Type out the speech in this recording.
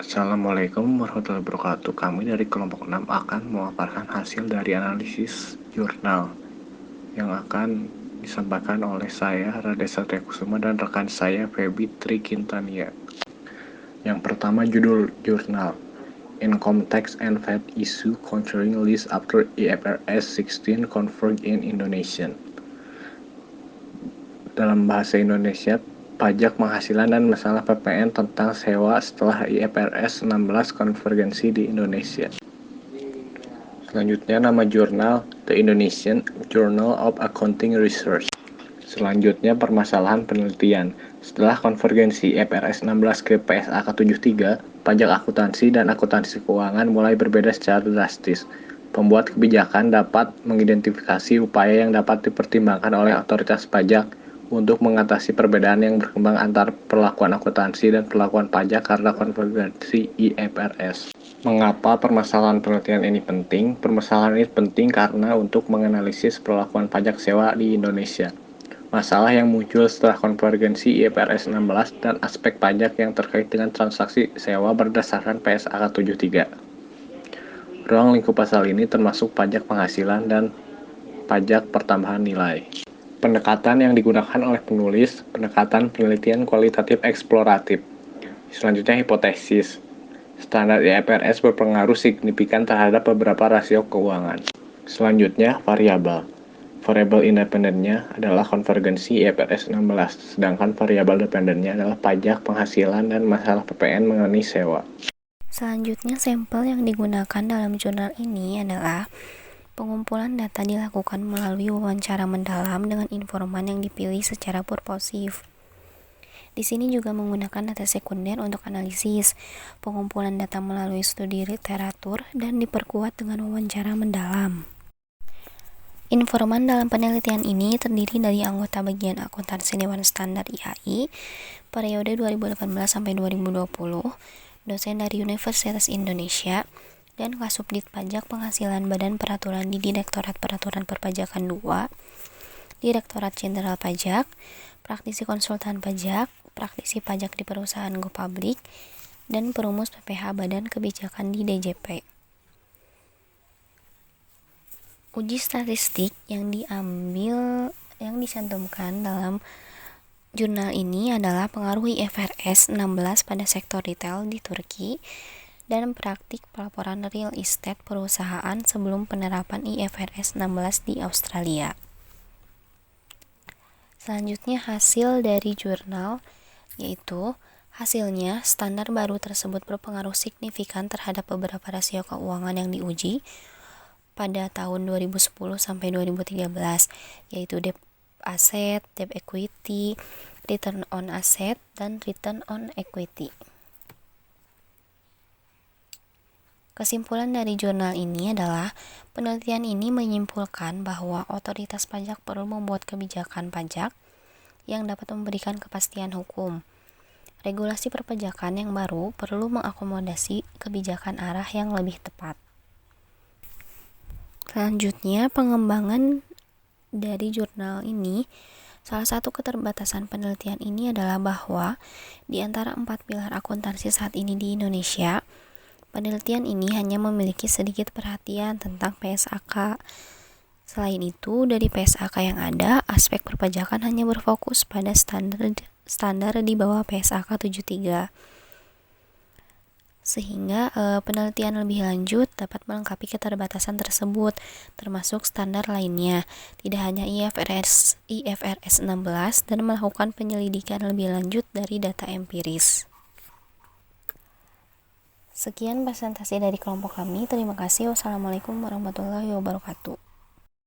Assalamualaikum warahmatullahi wabarakatuh. Kami dari kelompok 6 akan memaparkan hasil dari analisis jurnal yang akan disampaikan oleh saya, Rade Satria Kusuma, dan rekan saya, Feby Trikintania. Yang pertama, judul jurnal Income Tax and VAT Issue Controlling List After IFRS 16 Converged in Indonesia. Dalam bahasa Indonesia, pajak penghasilan dan masalah PPN tentang sewa setelah IFRS 16 konvergensi di Indonesia. Selanjutnya, nama jurnal The Indonesian Journal of Accounting Research. Selanjutnya, permasalahan penelitian. Setelah konvergensi IFRS 16 ke PSAK 73, pajak akuntansi dan akuntansi keuangan mulai berbeda secara drastis. Pembuat kebijakan dapat mengidentifikasi upaya yang dapat dipertimbangkan oleh otoritas pajak untuk mengatasi perbedaan yang berkembang antar perlakuan akuntansi dan perlakuan pajak karena konvergensi IFRS. Mengapa permasalahan penelitian ini penting? Permasalahan ini penting karena untuk menganalisis perlakuan pajak sewa di Indonesia. Masalah yang muncul setelah konvergensi IFRS 16 dan aspek pajak yang terkait dengan transaksi sewa berdasarkan PSAK 73. Ruang lingkup pasal ini termasuk pajak penghasilan dan pajak pertambahan nilai. Pendekatan yang digunakan oleh penulis, pendekatan penelitian kualitatif eksploratif. Selanjutnya, hipotesis. Standar IFRS berpengaruh signifikan terhadap beberapa rasio keuangan. Selanjutnya, variabel. Variabel independennya adalah konvergensi IFRS 16, sedangkan variabel dependennya adalah pajak penghasilan dan masalah PPN mengenai sewa. Selanjutnya, sampel yang digunakan dalam jurnal ini adalah pengumpulan data dilakukan melalui wawancara mendalam dengan informan yang dipilih secara purposif. Di sini juga menggunakan data sekunder untuk analisis, pengumpulan data melalui studi literatur, dan diperkuat dengan wawancara mendalam. Informan dalam penelitian ini terdiri dari anggota bagian akuntansi Dewan Standar IAI periode 2018 sampai 2020, dosen dari Universitas Indonesia, dan Kasubdit Pajak Penghasilan Badan Peraturan di Direktorat Peraturan Perpajakan 2, Direktorat Jenderal Pajak, praktisi konsultan pajak, praktisi pajak di perusahaan go public, dan perumus PPh Badan Kebijakan di DJP. Uji statistik yang dicantumkan dalam jurnal ini adalah pengaruh IFRS 16 pada sektor retail di Turki dan praktik pelaporan real estate perusahaan sebelum penerapan IFRS 16 di Australia. Selanjutnya, hasil dari jurnal, yaitu hasilnya standar baru tersebut berpengaruh signifikan terhadap beberapa rasio keuangan yang diuji pada tahun 2010 sampai 2013, yaitu debt asset, debt equity, return on asset, dan return on equity. Kesimpulan dari jurnal ini adalah penelitian ini menyimpulkan bahwa otoritas pajak perlu membuat kebijakan pajak yang dapat memberikan kepastian hukum. Regulasi perpajakan yang baru perlu mengakomodasi kebijakan arah yang lebih tepat. Selanjutnya, pengembangan dari jurnal ini, salah satu keterbatasan penelitian ini adalah bahwa di antara 4 pilar akuntansi saat ini di Indonesia, penelitian ini hanya memiliki sedikit perhatian tentang PSAK. Selain itu, dari PSAK yang ada, aspek perpajakan hanya berfokus pada standar di bawah PSAK 73. Sehingga penelitian lebih lanjut dapat melengkapi keterbatasan tersebut, termasuk standar lainnya, tidak hanya IFRS 16, dan melakukan penyelidikan lebih lanjut dari data empiris. Sekian presentasi dari kelompok kami. Terima kasih. Wassalamualaikum warahmatullahi wabarakatuh.